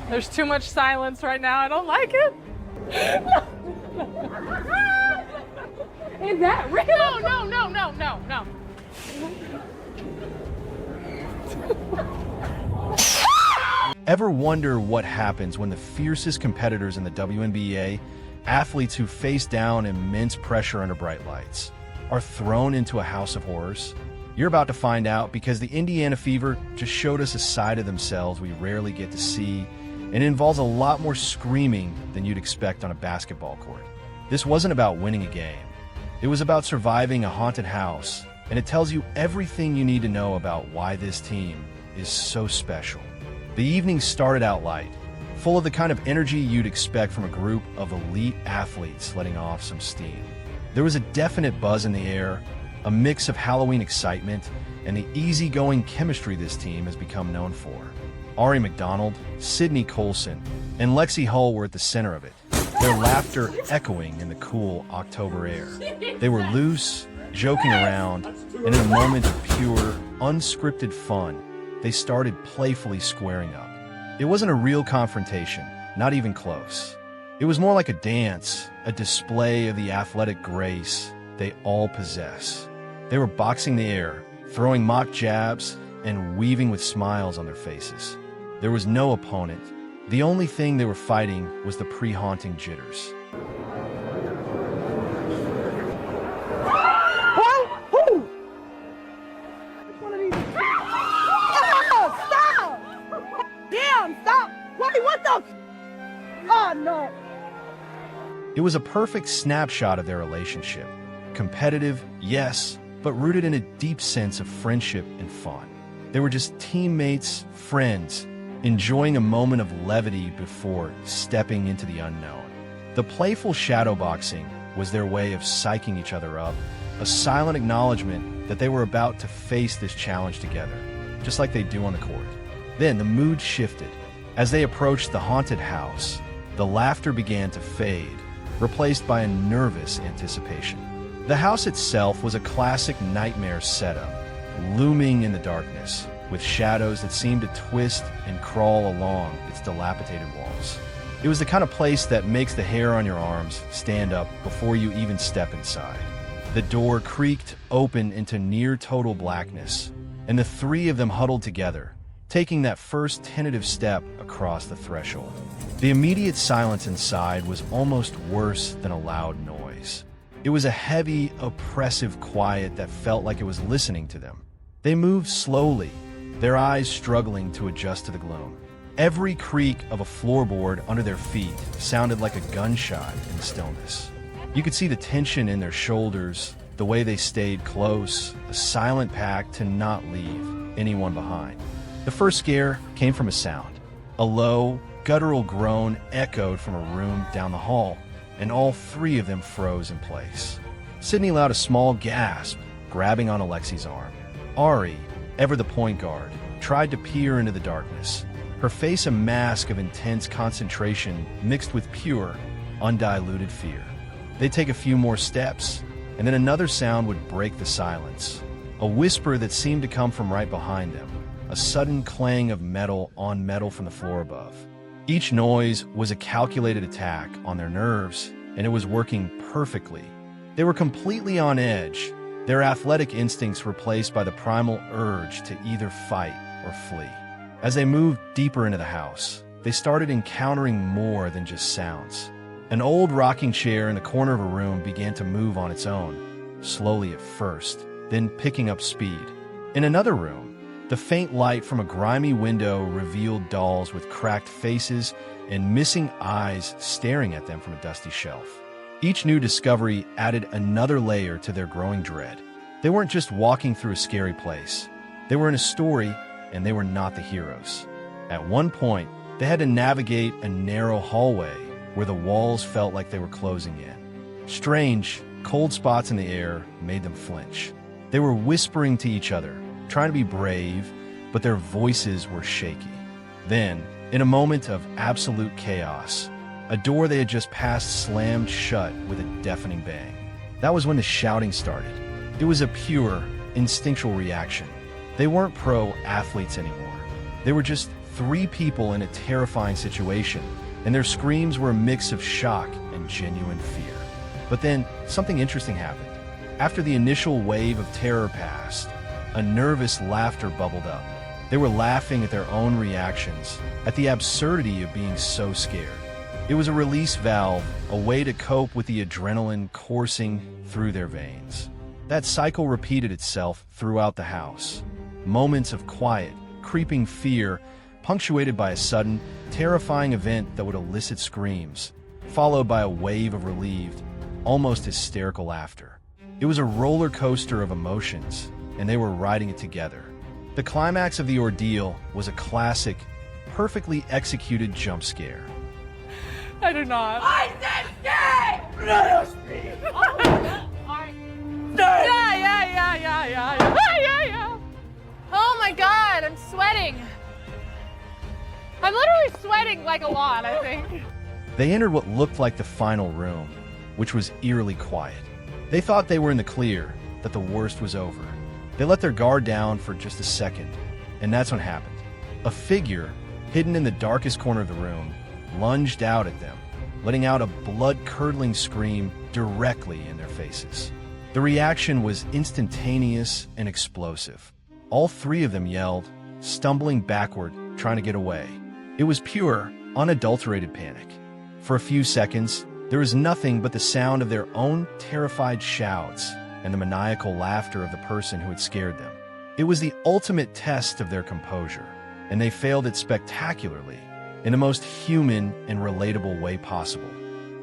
There's too much silence right now. I don't like it. Is that real? No. Ever wonder what happens when the fiercest competitors in the WNBA, athletes who face down immense pressure under bright lights, are thrown into a house of horrors? You're about to find out, because the Indiana Fever just showed us a side of themselves we rarely get to see, and it involves a lot more screaming than you'd expect on a basketball court. This wasn't about winning a game. It was about surviving a haunted house, and it tells you everything you need to know about why this team is so special. The evening started out light, full of the kind of energy you'd expect from a group of elite athletes letting off some steam. There was a definite buzz in the air, a mix of Halloween excitement, and the easygoing chemistry this team has become known for. Ari McDonald, Sydney Colson, and Lexi Hull were at the center of it, their laughter echoing in the cool October air. They were loose, joking around, and in a moment of pure, unscripted fun, they started playfully squaring up. It wasn't a real confrontation, not even close. It was more like a dance, a display of the athletic grace they all possess. They were boxing the air, throwing mock jabs, and weaving with smiles on their faces. There was no opponent. The only thing they were fighting was the pre-haunting jitters. Oh, no. It was a perfect snapshot of their relationship. Competitive, yes, but rooted in a deep sense of friendship and fun. They were just teammates, friends, enjoying a moment of levity before stepping into the unknown. The playful shadowboxing was their way of psyching each other up, a silent acknowledgement that they were about to face this challenge together, just like they do on the court. Then the mood shifted. As they approached the haunted house, the laughter began to fade, replaced by a nervous anticipation. The house itself was a classic nightmare setup, looming in the darkness, with shadows that seemed to twist and crawl along its dilapidated walls. It was the kind of place that makes the hair on your arms stand up before you even step inside. The door creaked open into near-total blackness, and the three of them huddled together, taking that first tentative step across the threshold. The immediate silence inside was almost worse than a loud noise. It was a heavy, oppressive quiet that felt like it was listening to them. They moved slowly, their eyes struggling to adjust to the gloom. Every creak of a floorboard under their feet sounded like a gunshot in the stillness. You could see the tension in their shoulders, the way they stayed close, a silent pact to not leave anyone behind. The first scare came from a sound. A low, guttural groan echoed from a room down the hall, and all three of them froze in place. Sydney allowed a small gasp, grabbing on Alexi's arm. Ari, ever the point guard, tried to peer into the darkness, her face a mask of intense concentration mixed with pure, undiluted fear. They'd take a few more steps, and then another sound would break the silence, a whisper that seemed to come from right behind them. A sudden clang of metal on metal from the floor above. Each noise was a calculated attack on their nerves, and it was working perfectly. They were completely on edge, their athletic instincts replaced by the primal urge to either fight or flee. As they moved deeper into the house, they started encountering more than just sounds. An old rocking chair in the corner of a room began to move on its own, slowly at first, then picking up speed. In another room, the faint light from a grimy window revealed dolls with cracked faces and missing eyes staring at them from a dusty shelf. Each new discovery added another layer to their growing dread. They weren't just walking through a scary place. They were in a story, and they were not the heroes. At one point, they had to navigate a narrow hallway where the walls felt like they were closing in. Strange, cold spots in the air made them flinch. They were whispering to each other, trying to be brave, but their voices were shaky. Then, in a moment of absolute chaos, a door they had just passed slammed shut with a deafening bang. That was when the shouting started. It was a pure, instinctual reaction. They weren't pro athletes anymore. They were just three people in a terrifying situation, and their screams were a mix of shock and genuine fear. But then, something interesting happened. After the initial wave of terror passed, a nervous laughter bubbled up. They were laughing at their own reactions, at the absurdity of being so scared. It was a release valve, a way to cope with the adrenaline coursing through their veins. That cycle repeated itself throughout the house. Moments of quiet, creeping fear, punctuated by a sudden, terrifying event that would elicit screams, followed by a wave of relieved, almost hysterical laughter. It was a roller coaster of emotions, and they were riding it together. The climax of the ordeal was a classic, perfectly executed jump scare. I do not. I said stay! Let us be! Yeah. Oh my God, I'm sweating. I'm literally sweating like a lot, I think. They entered what looked like the final room, which was eerily quiet. They thought they were in the clear, that the worst was over. They let their guard down for just a second, and that's what happened. A figure, hidden in the darkest corner of the room, lunged out at them, letting out a blood-curdling scream directly in their faces. The reaction was instantaneous and explosive. All three of them yelled, stumbling backward, trying to get away. It was pure, unadulterated panic. For a few seconds, there was nothing but the sound of their own terrified shouts and the maniacal laughter of the person who had scared them. It was the ultimate test of their composure, and they failed it spectacularly, in the most human and relatable way possible.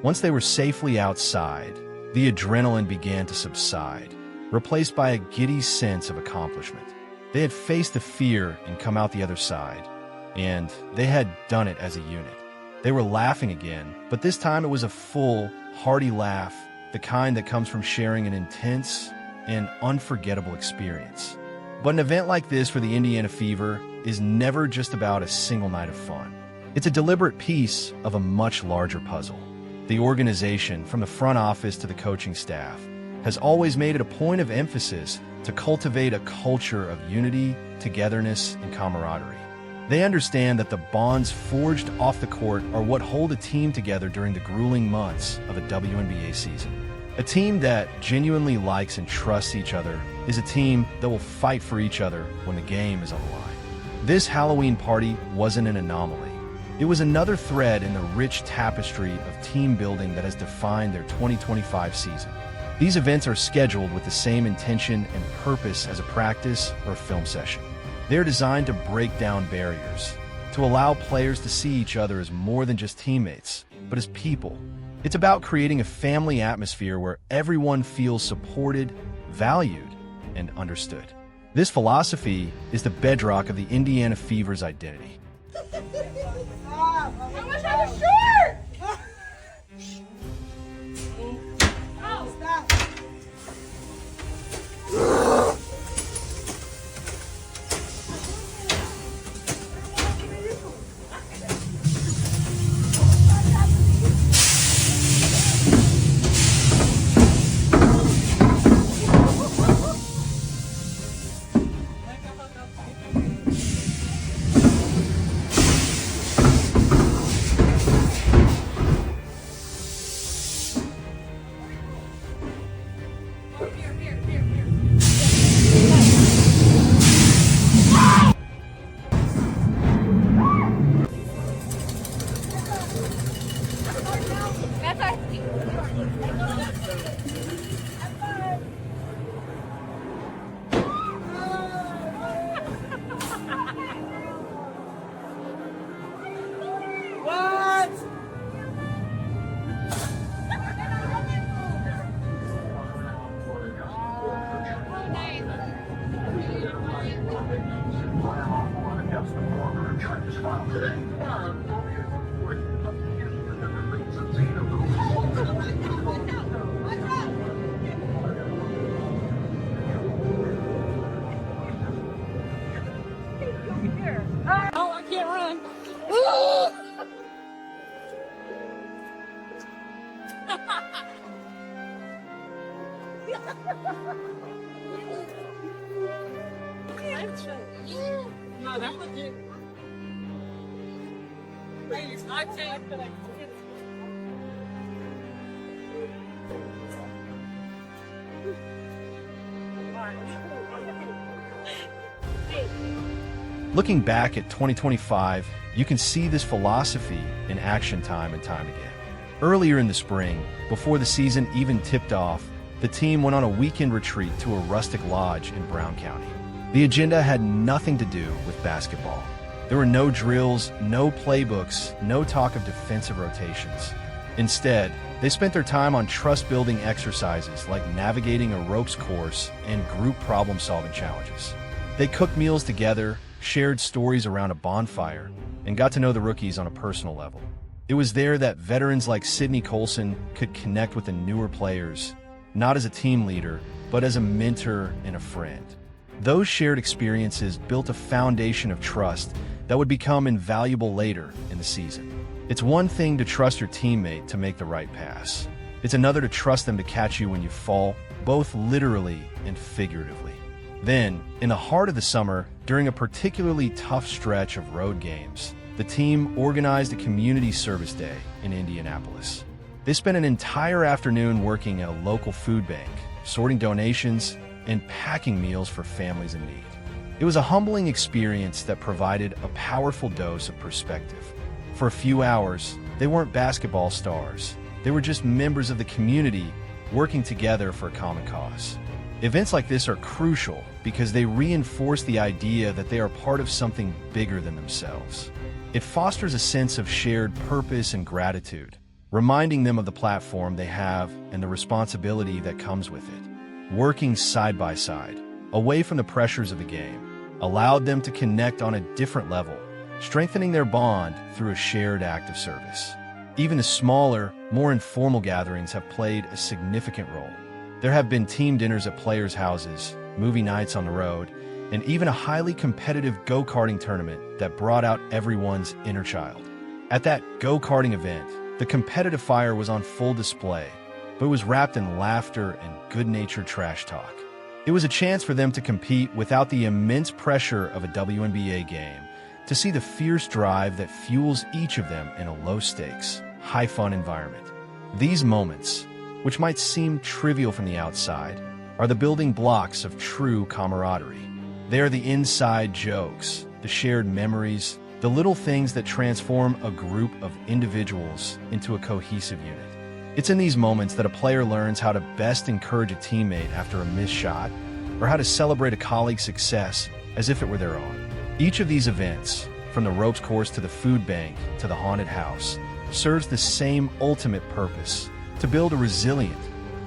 Once they were safely outside, the adrenaline began to subside, replaced by a giddy sense of accomplishment. They had faced the fear and come out the other side, and they had done it as a unit. They were laughing again, but this time it was a full, hearty laugh, the kind that comes from sharing an intense and unforgettable experience. But an event like this for the Indiana Fever is never just about a single night of fun. It's a deliberate piece of a much larger puzzle. The organization, from the front office to the coaching staff, has always made it a point of emphasis to cultivate a culture of unity, togetherness, and camaraderie. They understand that the bonds forged off the court are what hold a team together during the grueling months of a WNBA season. A team that genuinely likes and trusts each other is a team that will fight for each other when the game is on the line. This Halloween party wasn't an anomaly. It was another thread in the rich tapestry of team building that has defined their 2025 season. These events are scheduled with the same intention and purpose as a practice or a film session. They're designed to break down barriers, to allow players to see each other as more than just teammates, but as people. It's about creating a family atmosphere where everyone feels supported, valued, and understood. This philosophy is the bedrock of the Indiana Fever's identity. I wish I was short! Oh, stop. Oh, I can't run. No, that's legit. Looking back at 2025, you can see this philosophy in action time and time again. Earlier in the spring, before the season even tipped off, the team went on a weekend retreat to a rustic lodge in Brown County. The agenda had nothing to do with basketball. There were no drills, no playbooks, no talk of defensive rotations. Instead, they spent their time on trust-building exercises like navigating a ropes course and group problem-solving challenges. They cooked meals together, shared stories around a bonfire, and got to know the rookies on a personal level. It was there that veterans like Sydney Colson could connect with the newer players, not as a team leader, but as a mentor and a friend. Those shared experiences built a foundation of trust that would become invaluable later in the season. It's one thing to trust your teammate to make the right pass. It's another to trust them to catch you when you fall, both literally and figuratively. Then, in the heart of the summer, during a particularly tough stretch of road games, the team organized a community service day in Indianapolis. They spent an entire afternoon working at a local food bank, sorting donations, and packing meals for families in need. It was a humbling experience that provided a powerful dose of perspective. For a few hours, they weren't basketball stars. They were just members of the community working together for a common cause. Events like this are crucial because they reinforce the idea that they are part of something bigger than themselves. It fosters a sense of shared purpose and gratitude, reminding them of the platform they have and the responsibility that comes with it. Working side by side, away from the pressures of the game, allowed them to connect on a different level, strengthening their bond through a shared act of service. Even the smaller, more informal gatherings have played a significant role. There have been team dinners at players' houses, movie nights on the road, and even a highly competitive go-karting tournament that brought out everyone's inner child. At that go-karting event, the competitive fire was on full display, but it was wrapped in laughter and good-natured trash talk. It was a chance for them to compete without the immense pressure of a WNBA game, to see the fierce drive that fuels each of them in a low-stakes, high-fun environment. These moments, which might seem trivial from the outside, are the building blocks of true camaraderie. They are the inside jokes, the shared memories, the little things that transform a group of individuals into a cohesive unit. It's in these moments that a player learns how to best encourage a teammate after a missed shot, or how to celebrate a colleague's success as if it were their own. Each of these events, from the ropes course to the food bank to the haunted house, serves the same ultimate purpose: to build a resilient,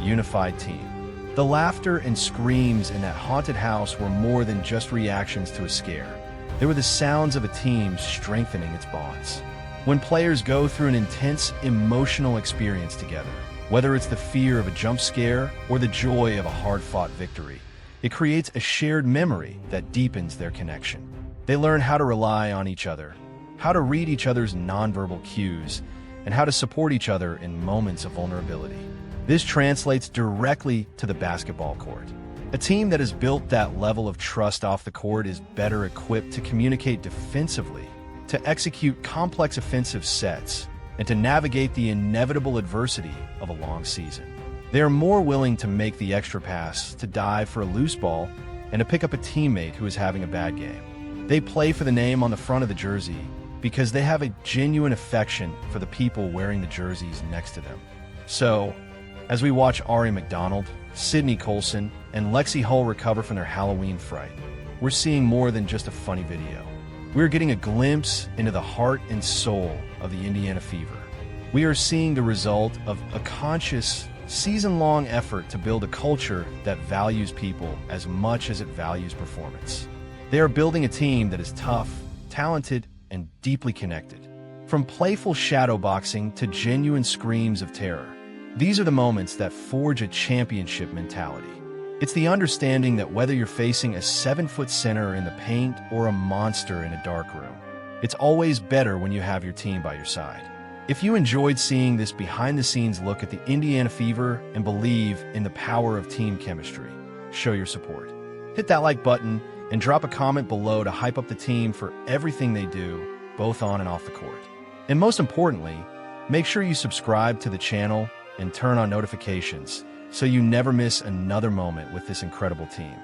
unified team. The laughter and screams in that haunted house were more than just reactions to a scare. They were the sounds of a team strengthening its bonds. When players go through an intense emotional experience together, whether it's the fear of a jump scare or the joy of a hard-fought victory, it creates a shared memory that deepens their connection. They learn how to rely on each other, how to read each other's nonverbal cues, and how to support each other in moments of vulnerability. This translates directly to the basketball court. A team that has built that level of trust off the court is better equipped to communicate defensively, to execute complex offensive sets, and to navigate the inevitable adversity of a long season. They are more willing to make the extra pass, to dive for a loose ball, and to pick up a teammate who is having a bad game. They play for the name on the front of the jersey because they have a genuine affection for the people wearing the jerseys next to them. So, as we watch Ari McDonald, Sydney Colson, and Lexi Hull recover from their Halloween fright, we're seeing more than just a funny video. We're getting a glimpse into the heart and soul of the Indiana Fever. We are seeing the result of a conscious, season-long effort to build a culture that values people as much as it values performance. They are building a team that is tough, talented, and deeply connected. From playful shadowboxing to genuine screams of terror, these are the moments that forge a championship mentality. It's the understanding that whether you're facing a 7-foot center in the paint or a monster in a dark room, it's always better when you have your team by your side. If you enjoyed seeing this behind-the-scenes look at the Indiana Fever and believe in the power of team chemistry, show your support. Hit that like button and drop a comment below to hype up the team for everything they do, both on and off the court. And most importantly, make sure you subscribe to the channel and turn on notifications so you never miss another moment with this incredible team.